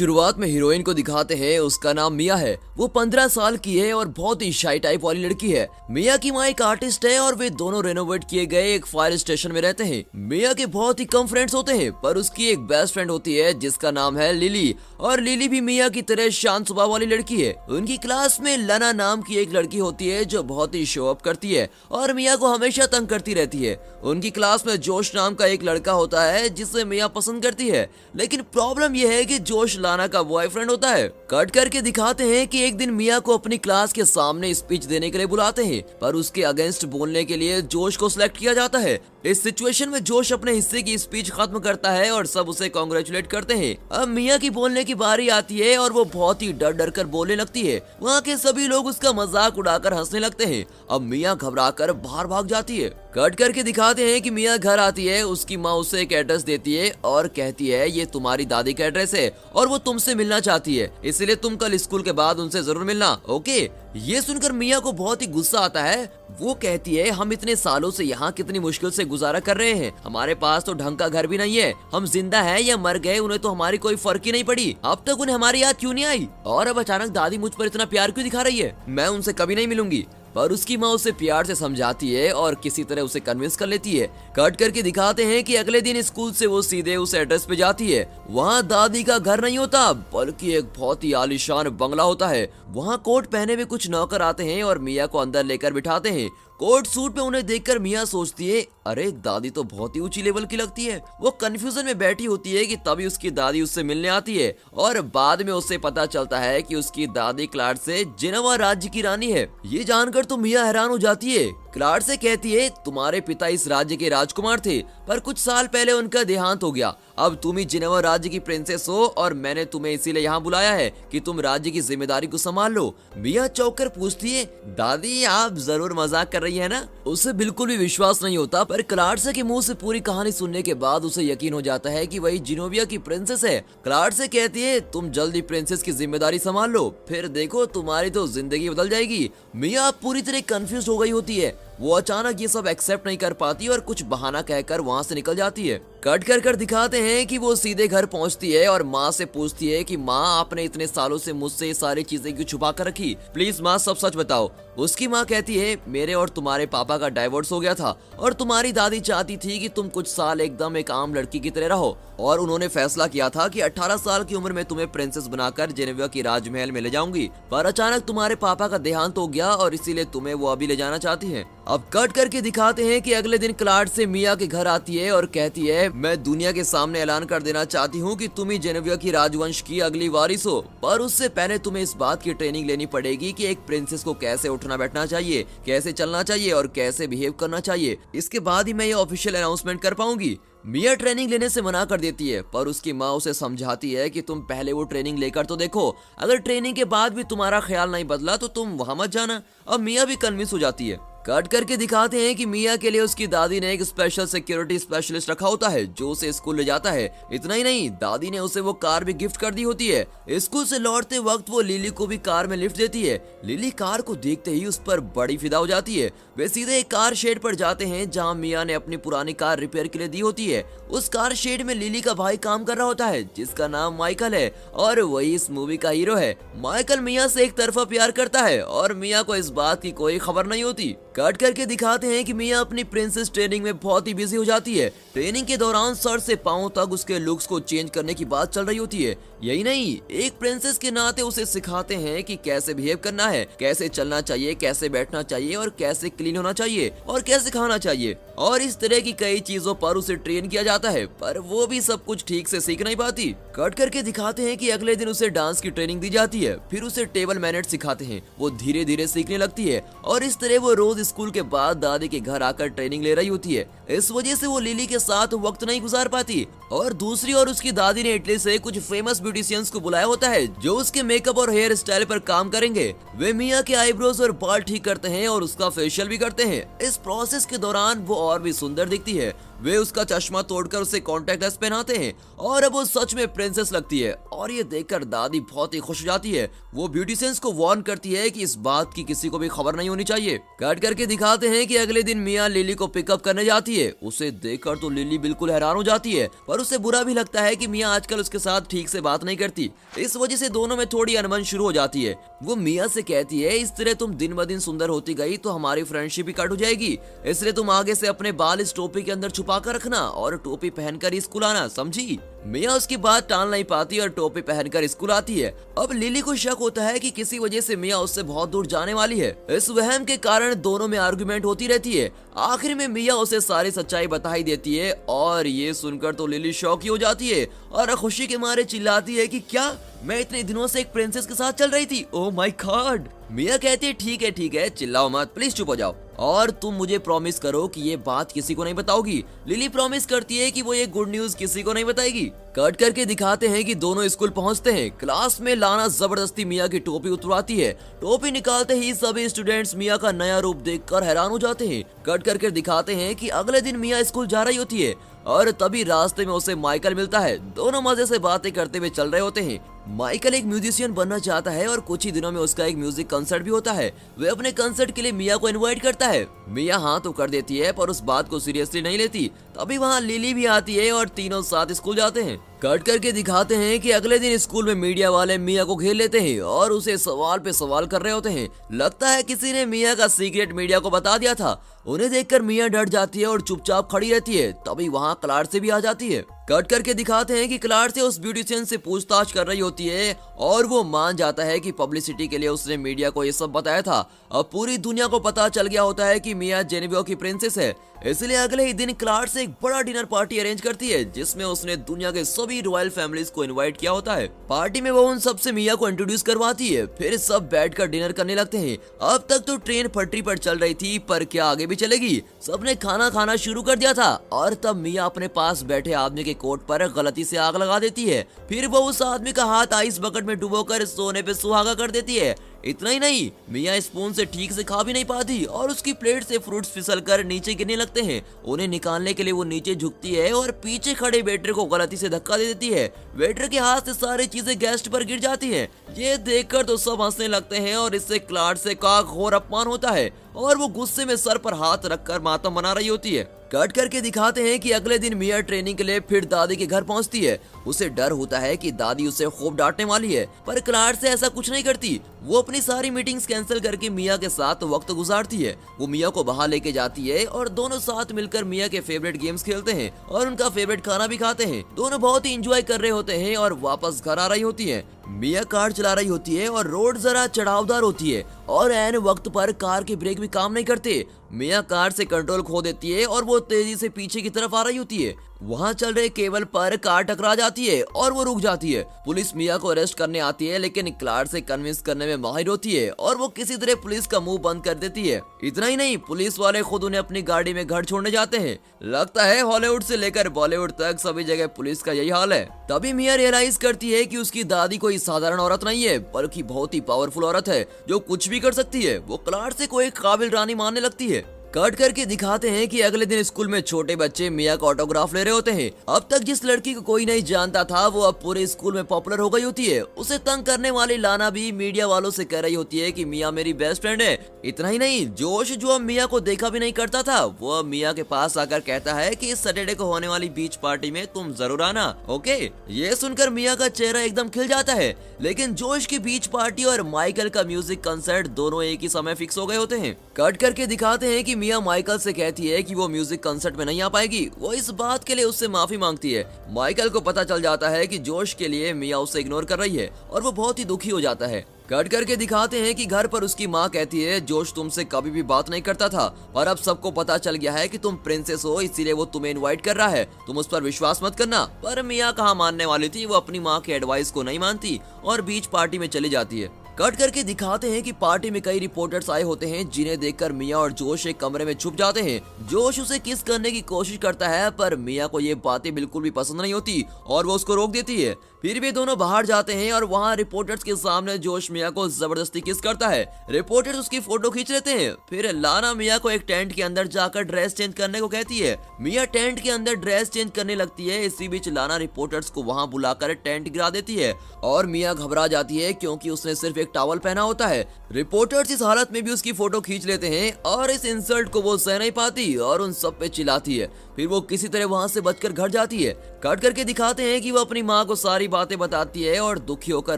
शुरुआत में हीरोइन को दिखाते हैं, उसका नाम मिया है। वो 15 साल की है और बहुत ही शाई टाइप वाली लड़की है। मिया की माँ एक आर्टिस्ट है और वे दोनों रेनोवेट किए गए एक फायर स्टेशन में रहते हैं। मिया के बहुत ही कम फ्रेंड्स होते हैं, पर उसकी एक बेस्ट फ्रेंड होती है जिसका नाम है लिली। और लिली भी मिया की तरह शांत स्वभाव वाली लड़की है। उनकी क्लास में लना नाम की एक लड़की होती है जो बहुत ही शो अप करती है और मिया को हमेशा तंग करती रहती है। उनकी क्लास में जोश नाम का एक लड़का होता है जिसे मिया पसंद करती है, लेकिन प्रॉब्लम यह है कि जोश लाना का बॉयफ्रेंड होता है। कट करके दिखाते हैं कि एक दिन मिया को अपनी क्लास के सामने स्पीच देने के लिए बुलाते हैं, पर उसके अगेंस्ट बोलने के लिए जोश को सिलेक्ट किया जाता है। इस सिचुएशन में जोश अपने हिस्से की स्पीच खत्म करता है और सब उसे कॉन्ग्रेचुलेट करते हैं। अब मिया की बोलने की बारी आती है और वो बहुत ही डर डर कर बोलने लगती है। वहाँ के सभी लोग उसका मजाक उड़ाकर हंसने लगते हैं। अब मिया घबराकर बाहर भाग जाती है। कट करके दिखाते हैं कि मिया घर आती है। उसकी माँ उसे एक एड्रेस देती है और कहती है ये तुम्हारी दादी का एड्रेस है और वो तुमसे मिलना चाहती है, इसलिए तुम कल स्कूल के बाद उनसे जरूर मिलना, ओके। ये सुनकर मिया को बहुत ही गुस्सा आता है। वो कहती है हम इतने सालों से यहाँ कितनी मुश्किल से गुजारा कर रहे हैं, हमारे पास तो ढंग का घर भी नहीं है, हम जिंदा हैं या मर गए उन्हें तो हमारी कोई फर्क ही नहीं पड़ी, अब तक उन्हें हमारी याद क्यों नहीं आई, और अब अचानक दादी मुझ पर इतना प्यार क्यों दिखा रही है, मैं उनसे कभी नहीं मिलूंगी। पर उसकी माँ उसे प्यार से समझाती है और किसी तरह उसे कन्विंस कर लेती है। कट करके दिखाते हैं कि अगले दिन स्कूल से वो सीधे उस एड्रेस पे जाती है। वहाँ दादी का घर नहीं होता बल्कि एक बहुत ही आलीशान बंगला होता है। वहाँ कोट पहने हुए कुछ नौकर आते हैं और मिया को अंदर लेकर बिठाते हैं। कोट सूट में उन्हें देखकर मिया सोचती है अरे दादी तो बहुत ही ऊंची लेवल की लगती है। वो कंफ्यूजन में बैठी होती है कि तभी उसकी दादी उससे मिलने आती है और बाद में उससे पता चलता है कि उसकी दादी क्लाड से जिनेवा राज्य की रानी है। ये जानकर तो मिया हैरान हो जाती है। क्लाड से कहती है तुम्हारे पिता इस राज्य के राजकुमार थे, पर कुछ साल पहले उनका देहांत हो गया। अब तुम ही जिनेवा राज्य की प्रिंसेस हो और मैंने तुम्हें इसीलिए यहाँ बुलाया है कि तुम राज्य की जिम्मेदारी को संभाल लो। मिया चौंक कर पूछती है दादी आप जरूर मजाक कर रही है ना। उसे बिल्कुल भी विश्वास नहीं होता, पर क्लाड के मुंह से पूरी कहानी सुनने के बाद उसे यकीन हो जाता है कि वही जिनोविया की प्रिंसेस है। क्लाड से कहती है तुम जल्दी प्रिंसेस की जिम्मेदारी संभाल लो, फिर देखो तुम्हारी तो जिंदगी बदल जाएगी। मिया पूरी तरह कंफ्यूज हो गई होती है। वो अचानक ये सब एक्सेप्ट नहीं कर पाती और कुछ बहाना कहकर वहाँ से निकल जाती है। कट कर दिखाते हैं कि वो सीधे घर पहुँचती है और माँ से पूछती है कि माँ आपने इतने सालों से मुझसे ये सारी चीजें क्यों छुपा कर रखी, प्लीज माँ सब सच बताओ। उसकी माँ कहती है मेरे और तुम्हारे पापा का डाइवोर्स हो गया था और तुम्हारी दादी चाहती थी कि तुम कुछ साल एकदम एक आम लड़की की तरह रहो, और उन्होंने फैसला किया था कि 18 साल की उम्र में तुम्हें प्रिंसेस बनाकर जेनेवा की राजमहल में ले जाऊंगी, पर अचानक तुम्हारे पापा का देहांत हो गया और इसीलिए तुम्हें वो अभी ले जाना चाहती है। अब कट करके दिखाते हैं कि अगले दिन क्लाड से मिया के घर आती है और कहती है मैं दुनिया के सामने ऐलान कर देना चाहती हूँ कि तुम ही जेनेवा की राजवंश की अगली वारिस हो, पर उससे पहले तुम्हें इस बात की ट्रेनिंग लेनी पड़ेगी कि एक प्रिंसेस को कैसे उठना बैठना चाहिए, कैसे चलना चाहिए और कैसे बिहेव करना चाहिए। इसके बाद ही मैं ये ऑफिशियल अनाउंसमेंट कर पाऊंगी। मिया ट्रेनिंग लेने से मना कर देती है, पर उसकी माँ उसे समझाती है कि तुम पहले वो ट्रेनिंग लेकर तो देखो, अगर ट्रेनिंग के बाद भी तुम्हारा ख्याल नहीं बदला तो तुम वहां मत जाना। अब मिया भी कन्विंस हो जाती है। कट करके दिखाते हैं कि मिया के लिए उसकी दादी ने एक स्पेशल सिक्योरिटी स्पेशलिस्ट रखा होता है जो उसे स्कूल ले जाता है। इतना ही नहीं, दादी ने उसे वो कार भी गिफ्ट कर दी होती है। स्कूल से लौटते वक्त वो लिली को भी कार में लिफ्ट देती है। लिली कार को देखते ही उस पर बड़ी फिदा हो जाती है। वे सीधे एक कार शेड पर जाते हैं जहाँ मिया ने अपनी पुरानी कार रिपेयर के लिए दी होती है। उस कार शेड में लिली का भाई काम कर रहा होता है जिसका नाम माइकल है और वही इस मूवी का हीरो है। माइकल मिया से एक तरफा प्यार करता है और मिया को इस बात की कोई खबर नहीं होती। कट करके दिखाते हैं कि मिया अपनी प्रिंसेस ट्रेनिंग में बहुत ही बिजी हो जाती है। ट्रेनिंग के दौरान सर से पांव तक उसके लुक्स को चेंज करने की बात चल रही होती है। यही नहीं, एक प्रिंसेस के नाते उसे सिखाते हैं कि कैसे बिहेव करना है, कैसे चलना चाहिए, कैसे बैठना चाहिए और कैसे क्लीन होना चाहिए और कैसे खाना चाहिए, और इस तरह की कई चीजों पर उसे ट्रेन किया जाता है, पर वो भी सब कुछ ठीक से सीख नहीं पाती। कट करके दिखाते हैं कि अगले दिन उसे डांस की ट्रेनिंग दी जाती है, फिर उसे टेबल मैनर्स सिखाते हैं। वो धीरे धीरे सीखने लगती है और इस तरह वो रोज स्कूल के बाद दादी के घर आकर ट्रेनिंग ले रही होती है। इस वजह से वो लिली के साथ वक्त नहीं गुजार पाती। और दूसरी ओर उसकी दादी ने इटली से कुछ फेमस ब्यूटिशियंस को बुलाया होता है जो उसके मेकअप और हेयर स्टाइल पर काम करेंगे। वे मिया के आईब्रोज और बाल ठीक करते हैं और उसका फेशियल भी करते हैं। इस प्रोसेस के दौरान वो और भी सुंदर दिखती है। वे उसका चश्मा तोड़कर उसे कॉन्टेक्ट लेंस पहनाते हैं और अब वो सच में प्रिंसेस लगती है और ये देखकर दादी बहुत ही खुश हो जाती है। वो ब्यूटिशियंस को वार्न करती है कि इस बात की किसी को भी खबर नहीं होनी चाहिए। कट करके दिखाते हैं कि अगले दिन मिया लिली को पिकअप करने जाती है। उसे देखकर तो लिली बिल्कुल हैरान हो जाती है, पर उसे बुरा भी लगता है कि मिया आजकल उसके साथ ठीक से बात नहीं करती। इस वजह से दोनों में थोड़ी अनबन शुरू हो जाती है। वो मिया से कहती है, इस तरह तुम दिन ब दिन सुंदर होती गई तो हमारी फ्रेंडशिप भी कट हो जाएगी, इसलिए तुम आगे से अपने बाल इस टोपी के अंदर छुपा कर रखना और टोपी पहनकर स्कूल आना, समझी। मिया उसकी बात टाल नहीं पाती और टोपी पहनकर स्कूल आती है। अब लिली को शक होता है कि किसी वजह से मिया उससे बहुत दूर जाने वाली है। इस वहम के कारण दोनों में आर्गुमेंट होती रहती है। आखिर में मिया उसे सारी सच्चाई बता ही देती है और ये सुनकर तो लिली शॉक ही हो जाती है और खुशी के मारे चिल्लाती है कि क्या मैं इतने दिनों से एक प्रिंसेस के साथ चल रही थी, ओह माय गॉड। मिया कहती है ठीक है चिल्लाओ मत, प्लीज चुप हो जाओ और तुम मुझे प्रॉमिस करो कि ये बात किसी को नहीं बताओगी। लिली प्रॉमिस करती है कि वो ये गुड न्यूज किसी को नहीं बताएगी। कट करके दिखाते हैं कि दोनों स्कूल पहुंचते हैं। क्लास में लाना जबरदस्ती मिया की टोपी उतरवाती है। टोपी निकालते ही सभी स्टूडेंट्स मिया का नया रूप देखकर हैरान हो जाते हैं। कट करके दिखाते हैं कि अगले दिन मिया स्कूल जा रही होती है और तभी रास्ते में उसे माइकल मिलता है। दोनों मजे से बातें करते हुए चल रहे होते हैं। माइकल एक म्यूजिशियन बनना चाहता है और कुछ ही दिनों में उसका एक म्यूजिक कंसर्ट भी होता है। वे अपने कंसर्ट के लिए मिया को इनवाइट करता है। मिया हाँ तो कर देती है पर उस बात को सीरियसली नहीं लेती। तभी वहाँ लिली भी आती है और तीनों साथ स्कूल जाते हैं। कट करके दिखाते हैं कि अगले दिन स्कूल में मीडिया वाले मिया को घेर लेते हैं और उसे सवाल पे सवाल कर रहे होते हैं। लगता है किसी ने मिया का सीक्रेट मीडिया को बता दिया था। उन्हें देखकर मिया डर जाती है और चुपचाप खड़ी रहती है। तभी वहाँ क्लार्क से भी आ जाती है। कट करके दिखाते हैं कि क्लार्क से उस ब्यूटिशियन से पूछताछ कर रही होती है और वो मान जाता है कि पब्लिसिटी के लिए उसने मीडिया को ये सब बताया था। अब पूरी दुनिया को पता चल गया होता है कि मिया जेनेविया की प्रिंसेस है। इसलिए अगले ही दिन क्लार्क से एक बड़ा डिनर पार्टी अरेंज करती है जिसमें उसने दुनिया के सभी रॉयल फैमिलीज को इनवाइट किया होता है। पार्टी में वो उन सबसे मिया को इंट्रोड्यूस करवाती है। फिर सब बैठकर डिनर करने लगते हैं। अब तक तो ट्रेन पटरी पर चल रही थी पर क्या आगे भी चलेगी। सबने खाना खाना शुरू कर दिया था और तब मिया अपने पास बैठे आदमी के कोट पर गलती से आग लगा देती है। फिर वो उस आदमी का हाथ आइस बकेट में डुबोकर सोने पे सुहागा कर देती है। इतना ही नहीं, मिया स्पून से ठीक से खा भी नहीं पाती और उसकी प्लेट से फ्रूट्स फिसलकर नीचे गिरने लगते हैं। उन्हें निकालने के लिए वो नीचे झुकती है और पीछे खड़े वेटर को गलती से धक्का दे देती है। वेटर के हाथ से सारी चीजें गेस्ट पर गिर जाती हैं। ये देखकर तो सब हंसने लगते हैं और इससे क्लार्क से का घोर अपमान होता है और वो गुस्से में सर पर हाथ रखकर मातम मना रही होती है। कट करके दिखाते हैं कि अगले दिन मिया ट्रेनिंग के लिए फिर दादी के घर पहुंचती है। उसे डर होता है कि दादी उसे खूब डांटने वाली है पर क्लार्क से ऐसा कुछ नहीं करती। वो अपनी सारी मीटिंग्स कैंसिल करके मिया के साथ वक्त गुजारती है। वो मिया को बाहर लेके जाती है और दोनों साथ मिलकर मिया के फेवरेट गेम्स खेलते हैं और उनका फेवरेट खाना भी खाते हैं। दोनों बहुत ही एंजॉय कर रहे होते हैं और वापस घर आ रही होती है। मिया कार चला रही होती है और रोड जरा चढ़ावदार होती है और ऐन वक्त पर कार के ब्रेक भी काम नहीं करते। मिया कार से कंट्रोल खो देती है और वो तेजी से पीछे की तरफ आ रही होती है। वहाँ चल रहे केबल पर कार टकरा जाती है और वो रुक जाती है। पुलिस मिया को अरेस्ट करने आती है लेकिन क्लार्क से कन्विंस करने में माहिर होती है और वो किसी तरह पुलिस का मुंह बंद कर देती है। इतना ही नहीं, पुलिस वाले खुद उन्हें अपनी गाड़ी में घर छोड़ने जाते हैं। लगता है हॉलीवुड से लेकर बॉलीवुड तक सभी जगह पुलिस का यही हाल है। तभी मिया रियलाइज करती है कि उसकी दादी कोई साधारण औरत नहीं है बल्कि बहुत ही पावरफुल औरत है जो कुछ भी कर सकती है। वो क्लार्क से कोई काबिल रानी मानने लगती है। कट करके दिखाते हैं कि अगले दिन स्कूल में छोटे बच्चे मिया का ऑटोग्राफ ले रहे होते हैं। अब तक जिस लड़की को कोई नहीं जानता था वो अब पूरे स्कूल में पॉपुलर हो गई होती है। उसे तंग करने वाली लाना भी मीडिया वालों से कह रही होती है कि मिया मेरी बेस्ट फ्रेंड है। इतना ही नहीं, जोश जो अब मिया को देखा भी नहीं करता था वो अब मिया के पास आकर कहता है कि इस सैटरडे को होने वाली बीच पार्टी में तुम जरूर आना, ओके। ये सुनकर मिया का चेहरा एकदम खिल जाता है। लेकिन जोश की बीच पार्टी और माइकल का म्यूजिक कंसर्ट दोनों एक ही समय फिक्स हो गए होते हैं। कट करके दिखाते हैं कि मिया माइकल से कहती है कि वो म्यूजिक कंसर्ट में नहीं आ पाएगी। वो इस बात के लिए उससे माफी मांगती है। माइकल को पता चल जाता है कि जोश के लिए मिया उसे इग्नोर कर रही है और वो बहुत ही दुखी हो जाता है। कट करके दिखाते हैं कि घर पर उसकी माँ कहती है जोश तुमसे कभी भी बात नहीं करता था और अब सबको पता चल गया है कि तुम प्रिंसेस हो, इसीलिए वो तुम्हें इनवाइट कर रहा है, तुम उस पर विश्वास मत करना। पर मिया कहाँ मानने वाली थी, वो अपनी माँ के एडवाइस को नहीं मानती और बीच पार्टी में चली जाती है। कट करके दिखाते हैं कि पार्टी में कई रिपोर्टर्स आए होते हैं जिन्हें देखकर मिया और जोश एक कमरे में छुप जाते हैं। जोश उसे किस करने की कोशिश करता है पर मिया को ये बातें बिल्कुल भी पसंद नहीं होती और वो उसको रोक देती है। फिर वे दोनों बाहर जाते हैं और वहाँ रिपोर्टर्स के सामने जोश मिया को जबरदस्ती किस करता है। रिपोर्टर्स उसकी फोटो खींच लेते हैं। फिर लाना मिया को एक टेंट के अंदर जाकर ड्रेस चेंज करने को कहती है। मिया टेंट के अंदर ड्रेस चेंज करने लगती है। इसी बीच लाना रिपोर्टर्स को वहाँ बुलाकर टेंट गिरा देती है और मिया घबरा जाती है क्योंकि उसने सिर्फ एक टॉवल पहना होता है। रिपोर्टर्स इस हालत में भी उसकी फोटो खींच लेते हैं और इस इंसल्ट को वो सह नहीं पाती और उन सब पे चिल्लाती है। फिर वो किसी तरह वहाँ से बचकर घर जाती है। कट करके दिखाते हैं कि वो अपनी माँ को सारी बातें बताती है और दुखी होकर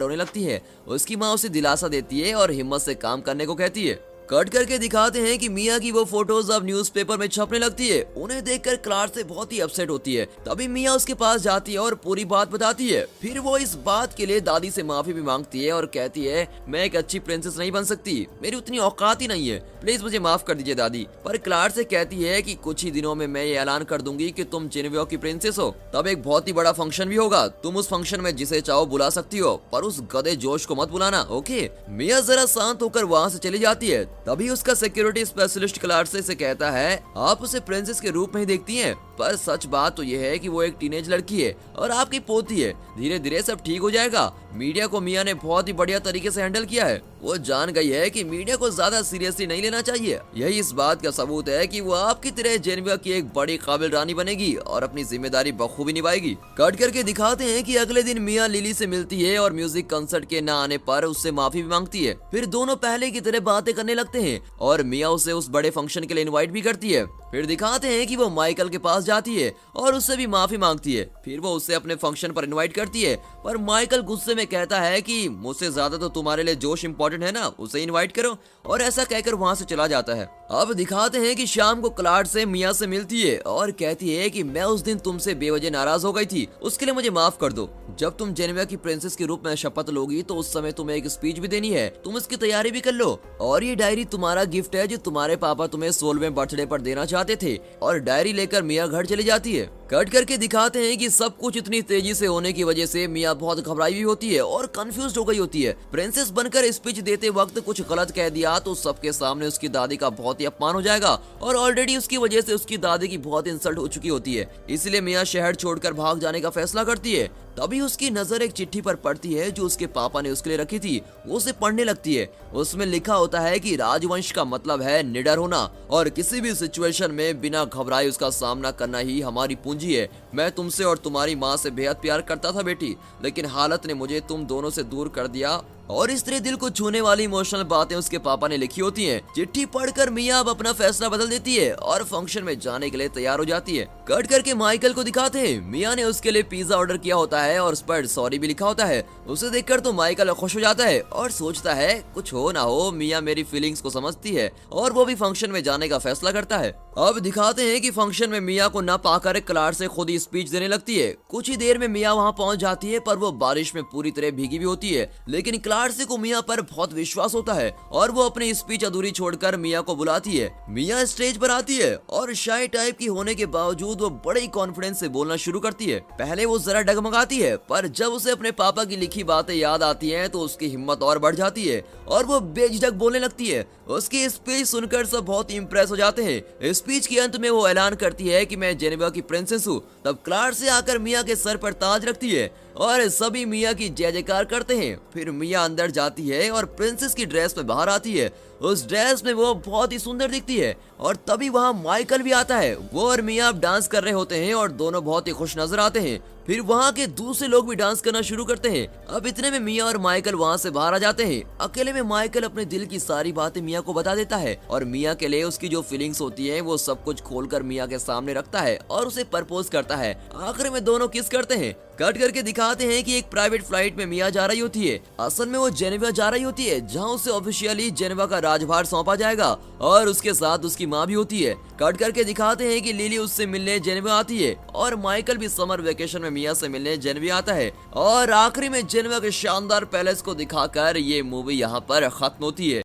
रोने लगती है। उसकी माँ उसे दिलासा देती है और हिम्मत से काम करने को कहती है। कट करके दिखाते हैं कि मिया की वो फोटोज अब न्यूज़पेपर में छपने लगती है। उन्हें देखकर क्लार्क से बहुत ही अपसेट होती है। तभी मिया उसके पास जाती है और पूरी बात बताती है। फिर वो इस बात के लिए दादी से माफी भी मांगती है और कहती है मैं एक अच्छी प्रिंसेस नहीं बन सकती, मेरी उतनी औकात ही नहीं है, प्लीज मुझे माफ कर दीजिए दादी। पर क्लार्क से कहती है कि कुछ ही दिनों में मैं ये ऐलान कर दूंगी कि तुम जेनेवा की प्रिंसेस हो। तब एक बहुत ही बड़ा फंक्शन भी होगा, तुम उस फंक्शन में जिसे चाहो बुला सकती हो, पर उस गधे जोश को मत बुलाना, ओके। मिया जरा शांत होकर वहाँ से चली जाती है। तभी उसका सिक्योरिटी स्पेशलिस्ट क्लार्क से कहता है आप उसे प्रिंसेस के रूप में ही देखती हैं, पर सच बात तो यह है कि वो एक टीनेज लड़की है और आपकी पोती है, धीरे धीरे सब ठीक हो जाएगा। मीडिया को मिया ने बहुत ही बढ़िया तरीके से हैंडल किया है। वो जान गई है कि मीडिया को ज्यादा सीरियसली नहीं लेना चाहिए। यही इस बात का सबूत है कि वो आपकी तरह जेनेवा की एक बड़ी काबिल रानी बनेगी और अपनी जिम्मेदारी बखूबी निभाएगी। कट करके दिखाते हैं कि अगले दिन मिया लिली से मिलती है और म्यूजिक कंसर्ट के न आने पर उससे माफी भी मांगती है। फिर दोनों पहले की तरह बातें करने लगते हैं और मिया उसे उस बड़े फंक्शन के लिए इनवाइट भी करती है। फिर दिखाते हैं कि वो माइकल के पास जाती है और उससे भी माफी मांगती है। फिर वो उससे अपने फंक्शन पर इनवाइट करती है, पर माइकल गुस्से में कहता है कि मुझसे ज्यादा तो तुम्हारे लिए जोश इम्पोर्टेंट है ना, उसे इनवाइट करो, और ऐसा कहकर वहाँ से चला जाता है। अब दिखाते हैं कि शाम को क्लार्क से मिया से मिलती है और कहती है कि मैं उस दिन तुमसे बेवजह नाराज हो गई थी, उसके लिए मुझे माफ कर दो। जब तुम जेनेवा की प्रिंसेस के रूप में शपथ लोगी तो उस समय तुम्हें एक स्पीच भी देनी है, तुम इसकी तैयारी भी कर लो। और ये डायरी तुम्हारा गिफ्ट है जो तुम्हारे पापा तुम्हें 16वें बर्थडे पर देना चाहते थे। और डायरी लेकर मिया घर चली जाती है। कट करके दिखाते हैं कि सब कुछ इतनी तेजी से होने की वजह से मिया बहुत घबराई हुई होती है और कंफ्यूज हो गई होती है। प्रिंसेस बनकर स्पीच देते वक्त कुछ गलत कह दिया तो सबके सामने उसकी दादी का बहुत ही अपमान हो जाएगा और ऑलरेडी उसकी वजह से उसकी दादी की बहुत इंसल्ट हो चुकी होती है। इसलिए मिया शहर छोड़कर भाग जाने का फैसला करती है। तभी उसकी नजर एक चिट्ठी पर पड़ती है जो उसके पापा ने उसके लिए रखी थी। वो उसे पढ़ने लगती है। उसमें लिखा होता है कि राजवंश का मतलब है निडर होना और किसी भी सिचुएशन में बिना घबराए उसका सामना करना ही हमारी पूंजी है। मैं तुमसे और तुम्हारी माँ से बेहद प्यार करता था बेटी, लेकिन हालत ने मुझे तुम दोनों से दूर कर दिया। और इस तरह दिल को छूने वाली इमोशनल बातें उसके पापा ने लिखी होती हैं। चिट्ठी पढ़कर मिया अब अपना फैसला बदल देती है और फंक्शन में जाने के लिए तैयार हो जाती है। कट करके माइकल को दिखाते हैं। मिया ने उसके लिए पिज्जा ऑर्डर किया होता है और उस पर सॉरी भी लिखा होता है। उसे देखकर तो माइकल खुश हो जाता है और सोचता है कुछ हो ना हो मिया मेरी फीलिंग्स को समझती है और वो भी फंक्शन में जाने का फैसला करता है। अब दिखाते हैं कि फंक्शन में मिया को न पाकर क्लार्क से खुद ही स्पीच देने लगती है। कुछ ही देर में मिया वहाँ पहुँच जाती है, पर वो बारिश में पूरी तरह भीगी भी होती है, लेकिन क्लार्क को मिया पर बहुत विश्वास होता है और वो अपनी स्पीच अधूरी छोड़कर मिया को बुलाती है। मिया स्टेज पर आती है और शाय टाइप की होने के बावजूद वो बड़े ही कॉन्फिडेंस से बोलना शुरू करती है। पहले वो जरा डगमगाती है, पर जब उसे अपने पापा की लिखी बातें याद आती हैं तो उसकी हिम्मत और बढ़ जाती है और वो बेझिझक बोलने लगती है। उसकी स्पीच सुनकर सब बहुत ही इंप्रेस हो जाते हैं। स्पीच के अंत में वो ऐलान करती है कि मैं जेनेवा की प्रिंसेस हूँ। तब क्लार्क से आकर मिया के सर पर ताज रखती है और सभी मिया की जय जयकार करते हैं। फिर मिया अंदर जाती है और प्रिंसेस की ड्रेस में बाहर आती है। उस ड्रेस में वो बहुत ही सुंदर दिखती है और तभी वहाँ माइकल भी आता है। वो और मिया अब डांस कर रहे होते हैं और दोनों बहुत ही खुश नजर आते हैं। फिर वहाँ के दूसरे लोग भी डांस करना शुरू करते हैं। अब इतने में मिया और माइकल वहाँ से बाहर आ जाते हैं। अकेले में माइकल अपने दिल की सारी बातें मिया को बता देता है और मिया के लिए उसकी जो फीलिंग्स होती हैं वो सब कुछ खोलकर मिया के सामने रखता है और उसे प्रपोज करता है। आखिर में दोनों किस करते हैं। कट करके दिखाते हैं कि एक प्राइवेट फ्लाइट में मिया जा रही होती है। असल में वो जेनेवा जा रही होती है, जहाँ उसे ऑफिशियली जेनेवा का राजभार सौंपा जाएगा और उसके साथ उसकी माँ भी होती है। कट करके दिखाते हैं कि लिली उससे मिलने जेनेवा आती है और माइकल भी समर वेकेशन में मिया से मिलने जेनेवा आता है और आखिरी में जेनेवा के शानदार पैलेस को दिखाकर ये मूवी यहाँ पर खत्म होती है।